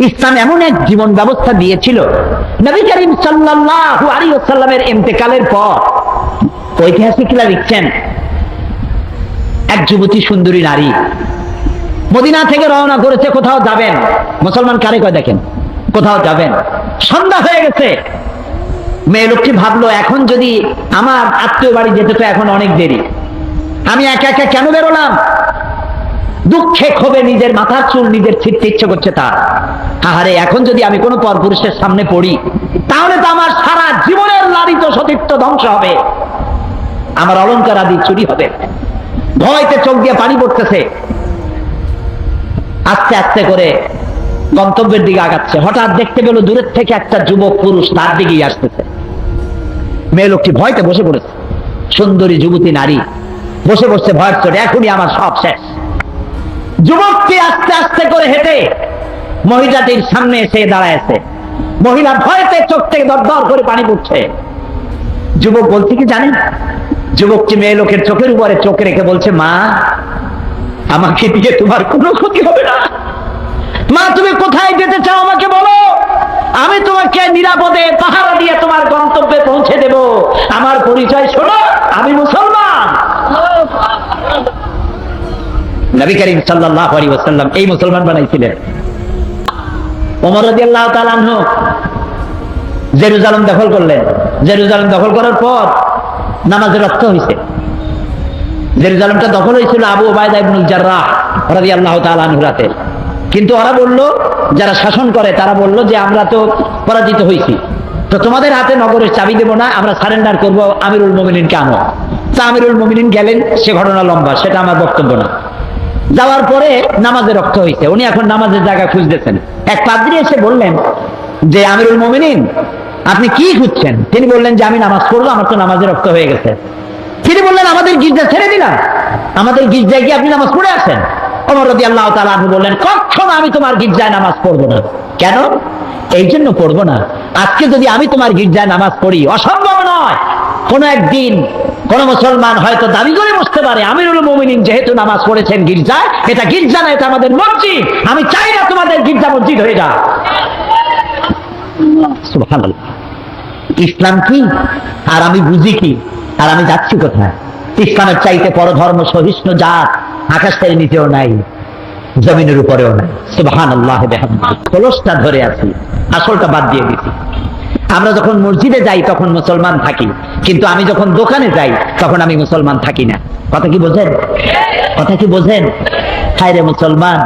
ইসলাম এমন এক জীবন ব্যবস্থা দিয়েছিল, নবী করিম সাল্লাল্লাহু আলাইহি ওয়াসাল্লামের ইন্তেকালের পর ঐতিহাসিকরা লিখছেন, এক যুবতী সুন্দরী নারী মদিনা থেকে রওনা করেছে, কোথাও যাবেন। মুসলমান কারে কয় দেখেন, কোথাও যাবেন। সন্ধ্যা হয়ে গেছে। মেয়ে লোকটি ভাবলো, এখন যদি আমার আত্মীয় বাড়ি যেতে তো এখন অনেক দেরি, আমি একা একা কেন বেরোলাম? দুঃখে ক্ষোভে নিজের মাথার চুল নিজের ছিঁড়তে ইচ্ছে করছে তার। আহারে, এখন যদি আমি কোনো পরপুরুষের সামনে পড়ি তাহলে তো আমার সারা জীবনের লালিত সতীত্ব ধ্বংস হবে, আমার অলংকার আদি চুরি হবে। ভয়তে চোখ দিয়ে পানি পড়তেছে। আস্তে আস্তে করে গন্তব্যের দিকে আগাচ্ছে। হঠাৎ দেখতে পেল দূরের থেকে একটা যুবক পুরুষ তার দিকেই আসতেছে। মেয়ে লোকটি ভয়তে বসে পড়েছে। সুন্দরী যুবতী নারী বসে বসে ভয়ের চোটে, এখনই আমার সব শেষ। যুবকটি আস্তে আস্তে করে হেঁটে মহিলাটির সামনে এসে দাঁড়ায়ছে। মহিলা ভয়তে চোখ থেকে দর দর করে পানি পড়ছে। যুবক বলছে কি জানেন? যুবকটি মেয়ে লোকের চোখের উপরে চোখ রেখে বলছে, মা, আমাকে দিয়ে তোমার কোনো ক্ষতি হবে না। মা, তুমি কোথায় যেতে চাও আমাকে বলো, আমি তোমাকে নিরাপদে পাহারা দিয়ে তোমার গন্তব্যে পৌঁছে দেব। আমার পরিচয় শোনো, আমি মুসলমান। নবী করিম সাল্লাল্লাহু আলাইহি ওয়াসাল্লাম এই মুসলমান বানাইছিলেন। ওমর রাদিয়াল্লাহু তাআলা আনহু জেরুজালেম দখল করলেন। জেরুজালেম দখল করার পর নামাজের রক্ত হয়েছে। জেরুজালেমটা দখল হয়েছিল আবু উবাইদা ইবনুল জাররাহ রাদিয়াল্লাহু তাআলা আনহু রাতে। কিন্তু ওরা বলল, যারা শাসন করে তারা বলল যে আমরা তো পরাজিত হয়েছি, তো তোমাদের হাতে নগরের চাবি দেব না, আমরা সারেন্ডার করব, আমিরুল মুমিনিনকে আনো। তা আমিরুল মুমিনিন গেলেন, সে ঘটনা লম্বা, সেটা আমার বক্তব্য না। যাওয়ার পরে নামাজে রক্ত হয়েছে। উনি এখন নামাজের জায়গা খুঁজতেছেন। এক পাদ্রী এসে বললেন যে, আমিরুল মুমিনিন, আপনি কি খুঁজছেন? তিনি বললেন যে, আমি নামাজ পড়বো, আমার তো নামাজে রক্ত হয়ে গেছে। তিনি বললেন, আমাদের গির্জা ছেড়ে দিলাম, আমাদের গির্জায় গিয়ে আপনি নামাজ পড়ে আসেন। ওমর রাদিয়াল্লাহু তাআলা আনহু বললেন, কখনো আমি তোমার গির্জায় নামাজ পড়বো না। কেন? এই জন্য পড়বো না, আজকে যদি আমি তোমার গির্জায় নামাজ পড়ি, অসম্ভব নয়, কোন একদিন কোন মুসলমান হয়তো দাবি করে বসতে পারে, আমিরুল মুমিনিন যেহেতু নামাজ পড়েছেন গির্জায়, এটা গির্জা না, এটা আমাদের মসজিদ, আমি চাই না তোমাদের গির্জা মসজিদ হয়ে যাক। সুবহানাল্লাহ। ইসলাম কি আর আমি বুঝি কি, আর আমি যাচ্ছি কোথায়? ইসলামের চাইতে পরধর্ম সহিষ্ণু জাত আকাশের নিচেও নাই, জমিনের উপরেও নাই। সুবহানাল্লাহ বিহামদিহি। খোলসটা ধরে আছি, আসলটা বাদ দিয়ে দিছি। আমরা যখন মসজিদে যাই তখন মুসলমান থাকি, কিন্তু আমি যখন দোকানে যাই তখন আমি মুসলমান থাকি না। কথা কি বোঝেন? কথা কি বোঝেন? হায় রে মুসলমান,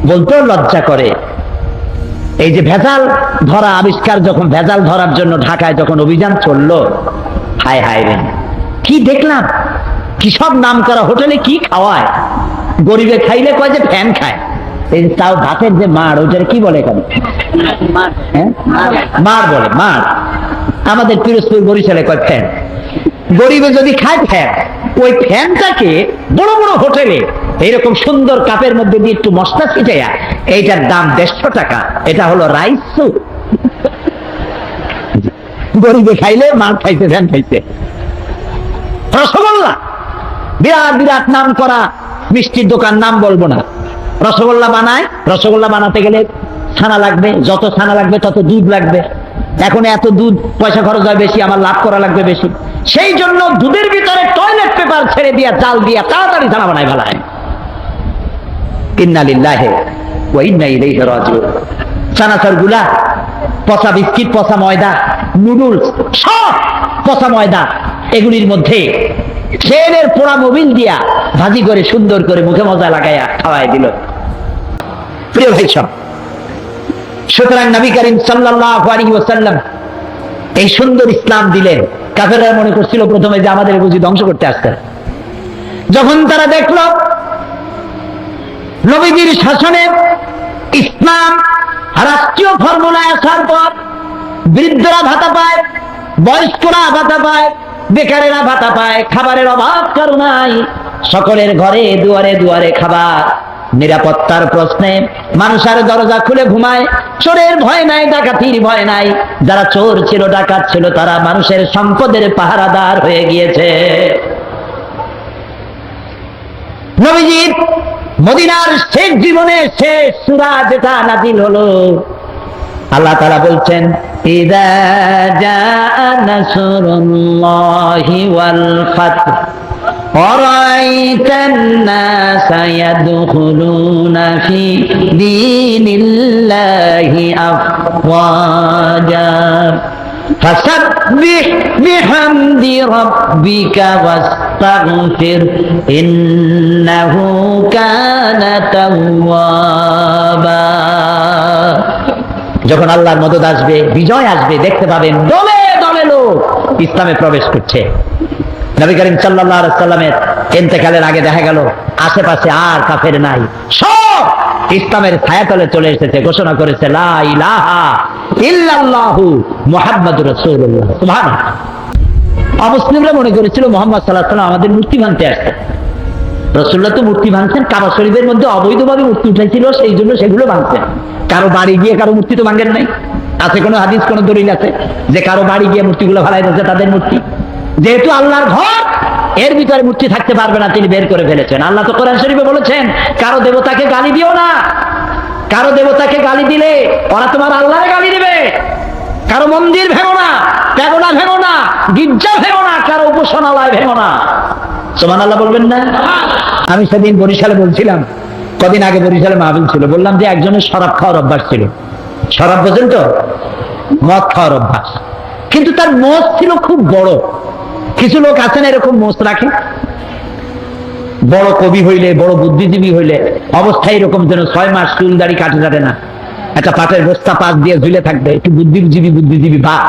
বলতেও লজ্জা করে। এই যে ভেজাল ধরা আবিষ্কার, যখন ভেজাল ধরার জন্য ঢাকায় যখন অভিযান চললো, হায় হায় রে, কি দেখলাম! কি সব নাম করা হোটেলে কি খাওয়ায়! গরিবে খাইলে কয় যে ফ্যান খায়। এই তাও ভাতের যে মার, ওইটার কি বলে এখানে? মার বলে, মার। আমাদের পিরোজপুর বরিশালে কয় ফ্যান। গরিবে যদি খায় ফ্যান, ওই ফ্যানটাকে বড় বড় হোটেলে এইরকম সুন্দর কাপের মধ্যে দিয়ে একটু মশলা ছিটাইয়া, এইটার দাম 150 টাকা। এটা হলো রাইস স্যুপ। গরিবে খাইলে মার খাইছে, ফ্যান খাইছে। রসগোল্লা, বিরাট বিরাট নাম করা মিষ্টির দোকান, নাম বলবো না, রসগোল্লা বানায়। রসগোল্লা বানাতে গেলে ছানা লাগবে, যত ছানা লাগবে তত দুধ লাগবে। এখন এত দুধ, পয়সা খরচ হয় বেশি, আমার লাভ করা লাগবে বেশি। সেই জন্য দুধের ভিতরে টয়লেট পেপার ছেড়ে দিয়া, চাল দিয়া তাড়াতাড়ি ছানা বানায় ফেলায়। ইন্না লিল্লাহি ওয়া ইন্না ইলাইহি রাজিউন। চানাচুর গুলা, পচা বিস্কিট, পচা ময়দা, নুডলস, সব পচা ময়দা, এগুলির মধ্যে তেলের পোড়া মোবিল দিয়া ভাজি করে সুন্দর করে মুখে মজা লাগাইয়া খাওয়াই দিল। প্রিয় ভাই সব, সুতরাং নবী করিম সাল্লাল্লাহু আলাইহি ওয়াসাল্লাম এই সুন্দর ইসলাম দিলেন। কাফেররা মনে করছিল প্রথমে যে আমাদের বুঝি ধ্বংস করতে আসছে। যখন তারা দেখল নবীজির শাসনে ইসলাম রাষ্ট্রীয় ফর্মুলায় আসার পর বৃদ্ধরা ভাতা পায়, বয়স্করা ভাতা পায়, বেকারেরা ভাতা পায়, খাবারের অভাব কারো নাই, সকলের ঘরে দুয়ারে দুয়ারে খাবার, নিরাপত্তার প্রশ্নে মানুষের দরজা খুলে ঘুমায়, চোরের ভয় নাই, ডাকাতির ভয় নাই। যারা চোর ছিল, ডাকাত ছিল, তারা মানুষের সম্পদের পাহারাদার হয়ে গিয়েছে। নবীজির মদিনার শেষ জীবনে শেষ সূরা যেটা নাযিল হলো, আল্লাহ তাআলা বলছেন ইযা জাআ নাসরুল্লাহি ওয়াল ফাতহ ওয়ারাআইতান নাসা ইয়াদখুলুনা ফি দীনিল্লাহি আফওয়াজা ফাসাব্বিহ বিহামদি রাব্বিকা ওয়াস্তাগফির ইন্নাহু কানা তাওয়াবা। যখন আল্লাহর মদদ আসবে, বিজয় আসবে, দেখতে পাবেন দলে দলে লোক ইসলামে প্রবেশ করছে। নবী করিম সাল্লাল্লাহু আলাইহি ওয়াসাল্লামের ইন্তেকালের আগে দেখা গেল আশেপাশে আর কাফের নাই, সব ইসলামের ছায়াতলে চলে এসেছে, ঘোষণা করেছে লা ইলাহা ইল্লাল্লাহু মুহাম্মাদুর রাসূলুল্লাহ। সুবহানাল্লাহ। অমুসলিমরা মনে করেছিল মুহাম্মদ সাল্লাল্লাহু আলাইহি ওয়াসাল্লাম আমাদের মূর্তি ভাঙতে আসছে। রাসূলুল্লাহ তো মূর্তি ভাঙছেন, কাবা শরীফের মধ্যে অবৈধভাবে মূর্তি উঠেছিল, সেই জন্য সেগুলো ভাঙছেন। কারো বাড়ি গিয়ে কারো মূর্তি তো ভাঙেন নাই। আছে কোনো হাদিস, কোনো দলিল আছে যে কারো বাড়ি গিয়ে মূর্তিগুলো ভালাই দিয়েছে তাদের মূর্তি? যেহেতু আল্লাহর ঘর, এর ভিতরে মূর্তি থাকতে পারবে না, তিনি বের করে ফেলেছেন। আল্লাহ তো কোরআন শরীফে বলেছেন কারো দেবতাকে গালি দিও না, কারো দেবতাকে গালি দিলে ওরা তোমার আল্লাহরে গালি দিবে। কারো মন্দির ভেঙো না, প্যাগোডা ভেঙো না, গির্জা ভেঙো না, কারো উপাসনালয় ভেঙো না। সুবহানাল্লাহ বলবেন না? আমি সেদিন বরিশালে বলছিলাম, কদিন আগে বরিশালে মাহফিল ছিল, বললাম যে একজনের শরাব খাওয়ার অভ্যাস ছিল। শরাব বোঝেন তো? মদ খাওয়ার অভ্যাস। কিন্তু তার মোষ ছিল খুব বড়। কিছু লোক আছেন এরকম মোষ রাখে, বড় কবি হইলে, বড় বুদ্ধিজীবী হইলে অবস্থায় এরকম যেন 6 মাস চুল দাড়ি কাটে যাবে না, একটা পাটের বস্তা পাশ দিয়ে ঝুলে থাকবে, একটু বুদ্ধিজীবী ভাব।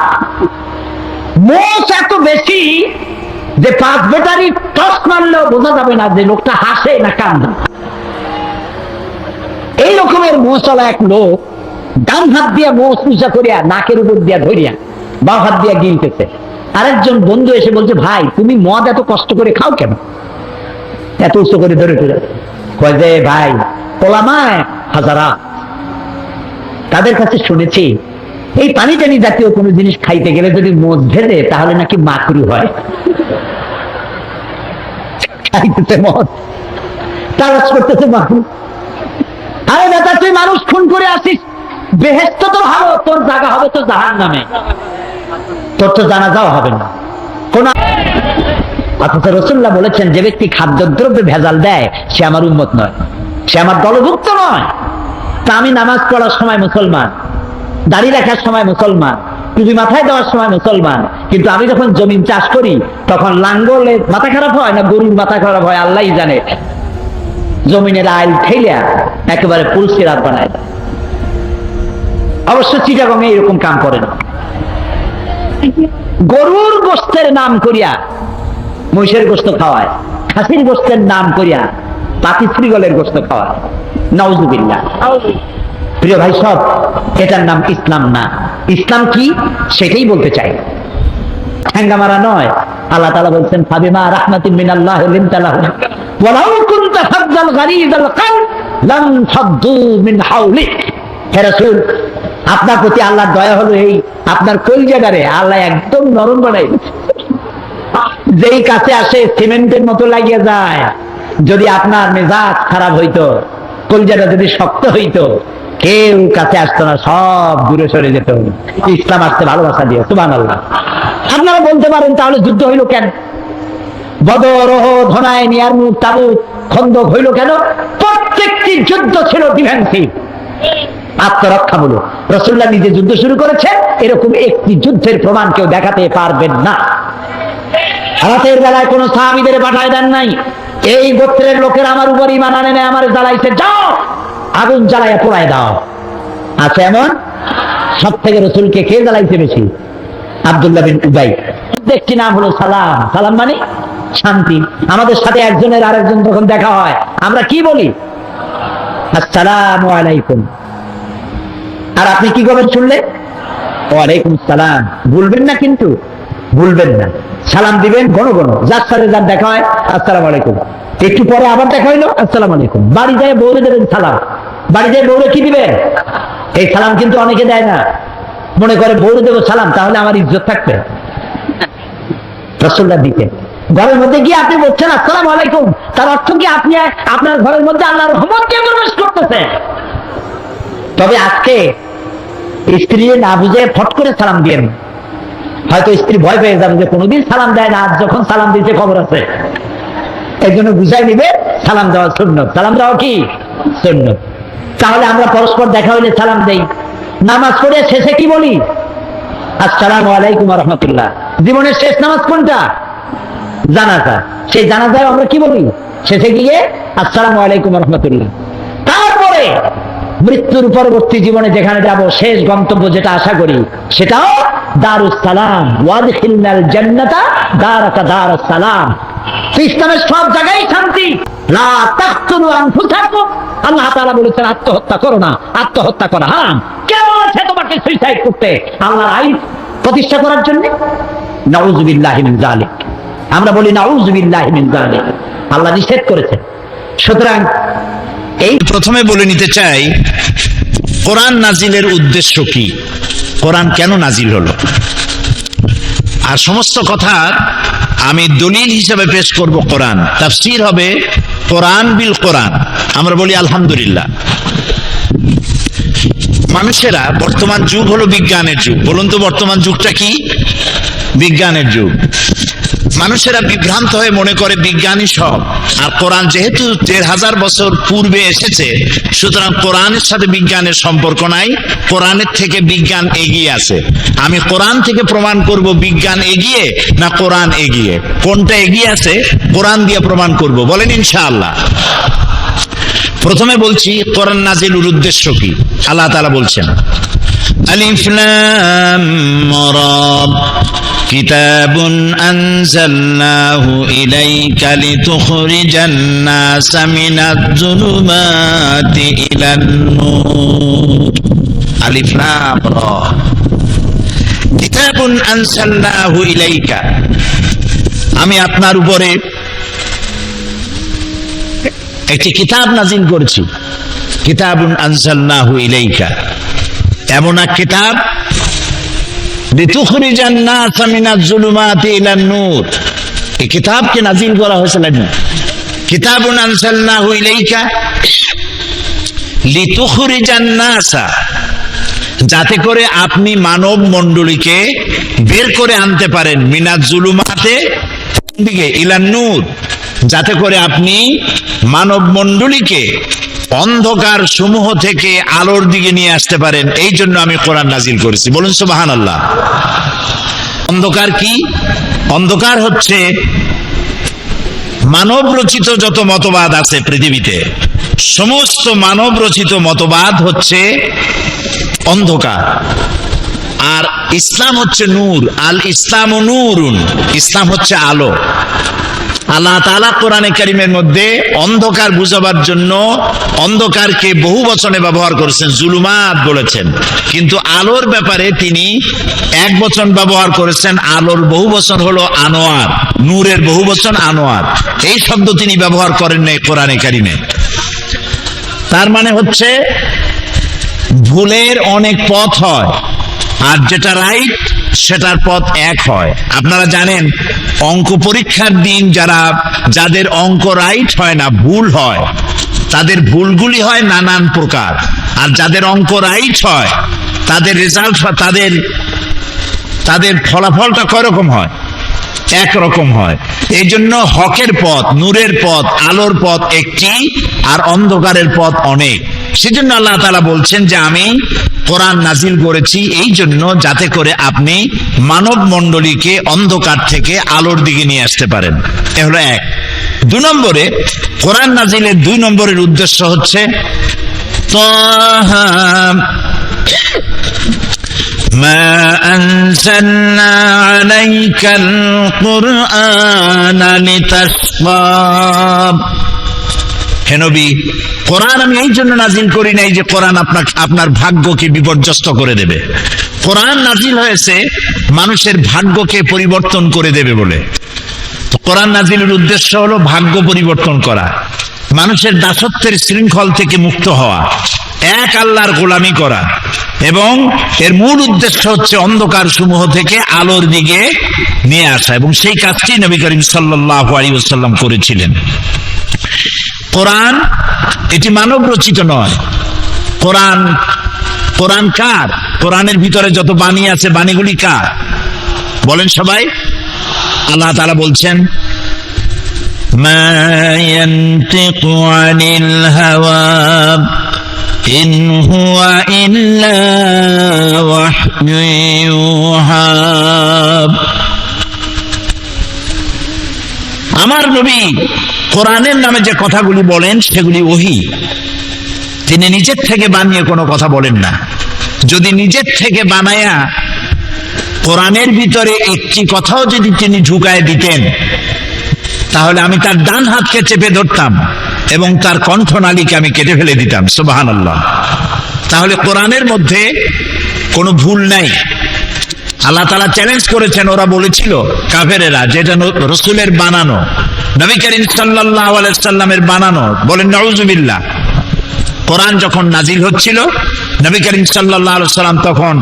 মোষ এত বেশি যে 5 ব্যাটারি টস মারলেও বোঝা যাবে না যে লোকটা হাসে না কান্দে। এই রকমের মোষওয়ালা এক লোক ডান হাত দিয়ে মোষ উঁচা করিয়া নাকের উপর দিয়া ধরিয়া বাম হাত দিয়া গিলতেছে। আরেকজন বন্ধু এসে বলছে, ভাই তুমি মদ এত কষ্ট করে খাও কেন, এত উঁচু করে ধরে ধরে? কয় যে ভাই ওলামায়ে হাজারা, তাদের কাছে শুনেছি এই পানি টানি জাতীয় কোনো জিনিস খাইতে গেলে যদি মদ ভেদে তাহলে নাকি মাকরু হয়। খাইতেছে মদ, তারাজ করতেছে মাকরু। আরে বেটা তুই মানুষ খুন করে আসিস, বেহেশত তো ভালো, তোর জায়গা হবে তো জাহান্নামে, তোর তো জানাজাও হবে না কোন। অথচ রাসূলুল্লাহ বলেছেন যে ব্যক্তি খাদ্যদ্রব্যে ভেজাল দেয় সে আমার উম্মত নয়, সে আমার দলভুক্ত নয়। তা আমি নামাজ পড়ার সময় মুসলমান, দাড়ি রাখার সময় মুসলমান, টুপি মাথায় দেওয়ার সময় মুসলমান, কিন্তু আমি যখন জমিন চাষ করি তখন লাঙ্গলে মাথা খারাপ হয় না গরুর মাথা খারাপ হয় আল্লাহই জানে। জমিনের আইল ঠেলিয়া একেবারে পুলসিরাত বানায়। অবশ্য চিটাগংয়ে এরকম কাম করে না। গরুর গোস্তের নাম করিয়া মহিষের গোস্ত খাওয়ায়, খাসির গোস্তের নাম করিয়া পাতি শ্রীগলের গোস্ত খাওয়ায়। নাউজুবিল্লাহ। প্রিয় ভাই সব, এটার নাম ইসলাম না। ইসলাম কি সেটাই বলতে চাই, ঠ্যাঙ্গা মারা নয়। আল্লাহ তাআলা বলছেন ফাবিমা রাহমাতিন মিনাল্লাহি লিনতা লাহুম ওয়ালাউ কুনতা ফাজ্জাল গালিযাল কলব লাম ফাদ্দু মিন হাওলিক। হে রাসূল, আপনার প্রতি আল্লাহর দয়া হলো এই আপনার কলিজাটারে আল্লাহ একদম নরম বানাই, যেই কাছে আসে সিমেন্টের মতো লাগিয়ে যায়। যদি আপনার মেজাজ খারাপ হইতো, কলিজাটা যদি শক্ত হইতো, কেউ কাছে আসতো না, সব দূরে সরে যেত। ইসলাম আসতে ভালোবাসা দিয়ে। সুবহানাল্লাহ। আপনারা বলতে পারেন তাহলে যুদ্ধ হইল কেন? বদর, ওহদ, হুনাইন, ইয়ারমুক, তাবুক, খন্দক হইল কেন? প্রত্যেকটি যুদ্ধ ছিল ডিফেন্সিভ, আত্মরক্ষামূলক। রাসূলুল্লাহ নিজে যুদ্ধ শুরু করেছেন, এরকম একটি যুদ্ধের প্রমাণ কেউ দেখাতে পারবেন না। রাতের বেলায় কোন সাহাবীদের পাঠায় দেন নাই, এই গোত্রের লোকের আমার উপর ঈমান আনে না, আমার জ্বালাইছে, যাও আগুন জ্বালাইয়া পোড়ায় দাও। আছে এমন? সব থেকে রাসূলকে কে জ্বালাইছে বেশি? আব্দুল্লাহ বিন উবাই। একটি নাম হলো সালাম। সালাম মানে শান্তি। আমাদের সাথে একজনের আরেকজন যখন দেখা হয় আমরা কি বলি? আসসালামু আলাইকুম। আর আপনি কি করবেন শুনলে? ওয়ালাইকুম সালাম। ভুলবেন না, কিন্তু ভুলবেন না, সালাম দিবেন ঘন ঘন। যার সাথে যার দেখা হয় আসসালামু আলাইকুম, একটু পরে আবার দেখা হইলো আসসালামু আলাইকুম। বাড়ি যায় বউরে দেবেন সালাম, বাড়ি যায় বউরে কি দিবেন? এই সালাম কিন্তু অনেকে দেয় না, মনে করে বউরে দেবো সালাম তাহলে আমার ইজ্জত থাকবে। রাসূলুল্লাহ দিতেন। ঘরের মধ্যে গিয়ে আপনি বলছেন আসসালামু আলাইকুম, তার অর্থ কি আপনি আপনার ঘরের মধ্যে আল্লাহর রহমত দিয়ে প্রবেশ করতেছেন। তবে আজকে স্ত্রী না বুঝে ফট করে সালাম দিয়ে, হয়তো স্ত্রী ভয় পেয়ে যাবে যে কোনোদিন সালাম দেয় না, আজ যখন সালাম দিতে খবর আছে, এই জন্য বুঝাই নিবে সালাম দেওয়া সুন্নত। সালাম দেওয়া কি সুন্নত। তাহলে আমরা পরস্পর দেখা হইলে সালাম দেই, নামাজ পড়ে শেষে কি বলি? আসসালামু আলাইকুম ওয়া রাহমাতুল্লাহ। জীবনের শেষ নামাজ কোনটা? জানাজা। সেই জানাজায় আমরা কি বলি? শেষে গিয়ে আসসালামু আলাইকুম ওয়া রাহমাতুল্লাহ। তারপরে মৃত্যুর পরবর্তী জীবনে যেখানে যাব, শেষ গন্তব্য যেটা আশা করি, সেটাও দারুস সালাম। ওয়াদখিলনাল জান্নাতা দারাকা দারুস সালাম। ইসলামের সব জায়গায় শান্তি। লা তাকতুলু আনফুসাকুম, আল্লাহ তাআলা বলেছেন আত্মহত্যা করো না, আত্মহত্যা করা হারাম। কেন আছে তোমাকে সুইসাইড করতে? আল্লাহর আইন প্রতিষ্ঠা করার জন্য। নাউযুবিল্লাহি মিন যালিক। আমরা বলি নাউযুবিল্লাহি মিন যালিক, আল্লাহ নিষেধ করেছেন। সুতরাং এই প্রথমে বলে নিতে চাই কোরআন নাজিলের উদ্দেশ্য কি, কোরআন কেন নাজিল হলো, আর সমস্ত কথা আমি দলিল হিসেবে পেশ করব। কোরআন তাফসীর হবে কোরআন বিল কোরআন। আমরা বলি আলহামদুলিল্লাহ। মানুষেরা, বর্তমান যুগ হলো বিজ্ঞানের যুগ। বলুন তো বর্তমান যুগটা কি? বিজ্ঞানের যুগ। মানুষেরা বিভ্রান্ত হয়ে মনে করে বিজ্ঞানী সব, আর কোরআন যেহেতু 1000 বছর পূর্বে এসেছে, সুতরাং কোরআনের সাথে বিজ্ঞানের সম্পর্ক নাই, কোরআনের থেকে বিজ্ঞান এগিয়ে আছে। আমি কোরআন থেকে প্রমাণ করব বিজ্ঞান এগিয়ে না কোরআন এগিয়ে। কোনটা এগিয়ে আছে কোরআন দিয়ে প্রমাণ করব, বলেন ইনশাআল্লাহ। প্রথমে বলছি কোরআন নাজিলের উদ্দেশ্য কি। আল্লাহ তাআলা বলছেন আলিফ লাম রা কিতাবুন আনজালনাহু ইলাইকা লিতুখরিজান নাসা মিনাজ যুলুমাতি ইলান নূর। আলিফ লাম রা কিতাবুন আনজালনাহু ইলাইকা, আমি আপনার উপরে একটি কিতাব নাজিল করেছি। কিতাবুন আনজালনাহু ইলাইকা, এমন এক কিতাব লিতুখরিজান নাসা মিনাজ যুলুমাতি ইলান নূর। এই কিতাবকে নাজিল করা হয়েছে না, কিতাবুন আনজালনাহু ইলাইকা লিতুখরিজান নাসা, যাতে করে আপনি মানব মণ্ডলীকে বের করে আনতে পারেন, মিনাজ যুলুমাতে দিকে ইলান নূর, যাতে করে আপনি মানব মণ্ডলীকে অন্ধকার সমূহ থেকে আলোর দিকে নিয়ে আসতে পারেন। এই জন্য আমি কোরআন নাজিল করেছি। বলুন সুবহানাল্লাহ। অন্ধকার কি? অন্ধকার হচ্ছে মানব রচিত যত মতবাদ আছে পৃথিবীতে, সমস্ত মানব রচিত মতবাদ হচ্ছে অন্ধকার। আর ইসলাম হচ্ছে নূর। আল ইসলামু নূরুন, ইসলাম হচ্ছে আলো। আল্লাহ তাআলা কোরআনে কারীমের মধ্যে অন্ধকার বুঝাবার জন্য অন্ধকারকে বহু বচনে ব্যবহার করেছেন, জুলুমাত বলেছেন, কিন্তু আলোর ব্যাপারে তিনি এক বচন ব্যবহার করেছেন। আলোর বহু বচন হলো আনোয়ার, নূরের বহু বচন আনোয়ার। এই শব্দ তিনি ব্যবহার করেন নাই কোরআনে কারীমে। তার মানে হচ্ছে ভুলের অনেক পথ হয়, আর যেটা রাইট সেটার পথ এক হয়। আপনারা জানেন অঙ্ক পরীক্ষার দিন যাদের অঙ্ক রাইট হয় না, ভুল হয়, তাদের ভুলগুলি হয় নানান প্রকার। আর যাদের অঙ্ক রাইট হয় তাদের রেজাল্ট, তাদের ফলাফলটা কয় রকম হয়? একরকম হয়। এই জন্য হকের পথ, নূরের পথ, আলোর পথ একটি, আর অন্ধকারের পথ অনেক। সেজন্য আল্লাহ তাআলা বলছেন যে আমি কোরআন নাজিল করেছি এই জন্য যাতে করে আপনি মানব মণ্ডলীকে অন্ধকার থেকে আলোর দিকে নিয়ে আসতে পারেন। এ হলো এক। 2 নম্বরে কোরআন নাজিলের 2 নম্বরের উদ্দেশ্য হচ্ছে তাহা মা আনজালনা আলাইকাল কুরআনা লিতাশকা। হে নবী, কোরআন আমি এই জন্য নাজিল করি নাই যে কোরআন আপনার ভাগ্যকে বিপর্যস্ত করে দেবে। কোরআন নাজিল হয়েছে মানুষের ভাগ্যকে পরিবর্তন করে দেবে বলে। তো কোরআন নাজিলের উদ্দেশ্য হলো ভাগ্য পরিবর্তন করা, মানুষের দাসত্বের শৃঙ্খল থেকে মুক্ত হওয়া, এক আল্লাহর গোলামি করা। এবং এর মূল উদ্দেশ্য হচ্ছে অন্ধকার সমূহ থেকে আলোর দিকে নিয়ে আসা, এবং সেই কাজটি নবী করিম সাল্লাল্লাহু আলাইহি ওয়াসাল্লাম করেছিলেন। কোরআন এটি মানব রচিত নয়। কোরআন কার? কোরআনের ভিতরে যত বাণী আছে, বাণীগুলি কার বলেন সবাই? আল্লাহ তাআলা বলছেন, মা ইয়ানতিকু আনিল হাওয়া ইন হুয়া ইল্লা ওয়াহয়ুন ইউহা। আমার নবী কোরআনের নামে যে কথাগুলি বলেন সেগুলি ওহী। তিনি নিজের থেকে বানিয়ে কোনো কথা বলেন না। যদি নিজের থেকে বানায়া কোরআনের ভিতরে একটি কথাও যদি তিনি ঝুঁকায় দিতেন, তাহলে আমি তার ডান হাতকে চেপে ধরতাম এবং তার কণ্ঠনালীকে আমি কেটে ফেলে দিতাম। সুবহানাল্লাহ। তাহলে কোরআনের মধ্যে কোনো ভুল নাই। আল্লাহ তাআলা চ্যালেঞ্জ করেছেন, ওরা বলেছিল কাফেরেরা, যেটা রাসূলের বানানো, নবী করিম সাল্লাল্লাহু আলাইহি সাল্লামের বানানো। বলেন নাউযুবিল্লাহ। কোরআন যখন নাজিল হচ্ছিল, নবী করিম সাল্লাল্লাহু আলাইহি সাল্লাম তখন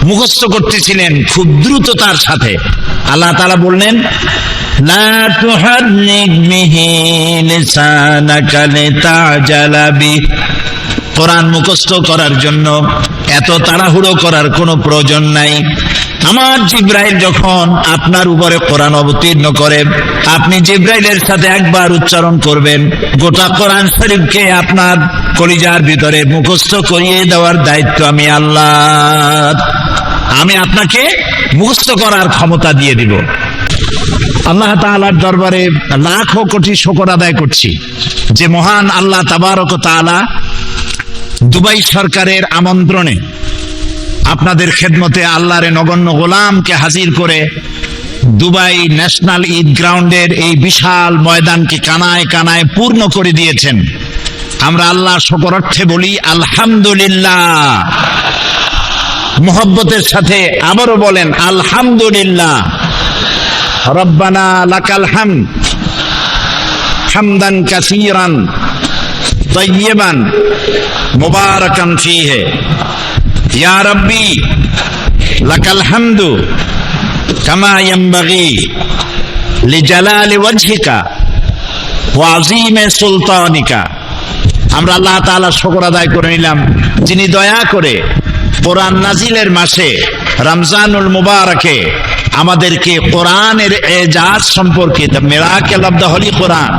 মুখস্থ করতেছিলেন খুব দ্রুততার সাথে। আল্লাহ তাআলা বললেন, লা তুহাররিক বিহি লিসানাকা লিতাজালা বি। কোরআন মুখস্থ করার জন্য এত তাড়াহুড়ো করার কোনো প্রয়োজন নাই। আমার জিব্রাইল যখন আপনার উপরে কোরআন অবতীর্ণ করে, আপনি জিব্রাইলের সাথে একবার উচ্চারণ করবেন, গোটা কোরআন শরীফকে আপনার কলিজার ভিতরে মুখস্থ করিয়ে দেওয়ার দায়িত্ব আমি আল্লাহ। আমি আপনাকে মুখস্থ করার ক্ষমতা দিয়ে দিব। আল্লাহ তাআলার দরবারে লাখো কোটি শুকর আদায় করছি যে মহান আল্লাহ তাবারক ওয়া তাআলা দুবাই সরকারের আমন্ত্রণে আপনাদের খেদমতে আল্লাহর নগণ্য গোলামকে হাজির করে দুবাই ন্যাশনাল ঈদ গ্রাউন্ডের এই বিশাল ময়দানকে কানায় কানায় পূর্ণ করে দিয়েছেন। আমরা আল্লাহ শুকর অর্থে বলি আলহামদুলিল্লাহ। মুহাব্বতের সাথে আবারও বলেন আলহামদুলিল্লাহ। রব্বানা লাকাল হামদ হামদান কাসীরান তাইয়্যিবান মুবারাকান ফীহি। ইয়া রাব্বি লাকাল হামদু কামা ইয়ানবাগি লিজালালি ওয়াজহিকা ওয়া আযীমি সুলতানিকা। আমরা আল্লাহ তাআলার শুকর আদায় করে নিলাম, যিনি দয়া করে কোরআন নাজিলের মাসে রমজানুল মুবারকে আমাদেরকে কোরআনের এজাজ সম্পর্কে, the miracle of the holy Quran,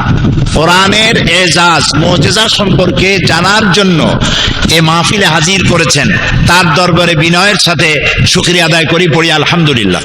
কোরআনের এজাজ মুজিজা সম্পর্কে জানার জন্য এই মাহফিলে হাজির করেছেন। তার দরবারে বিনয়ের সাথে শুকরিয়া আদায় করি, পড়ি আলহামদুলিল্লাহ।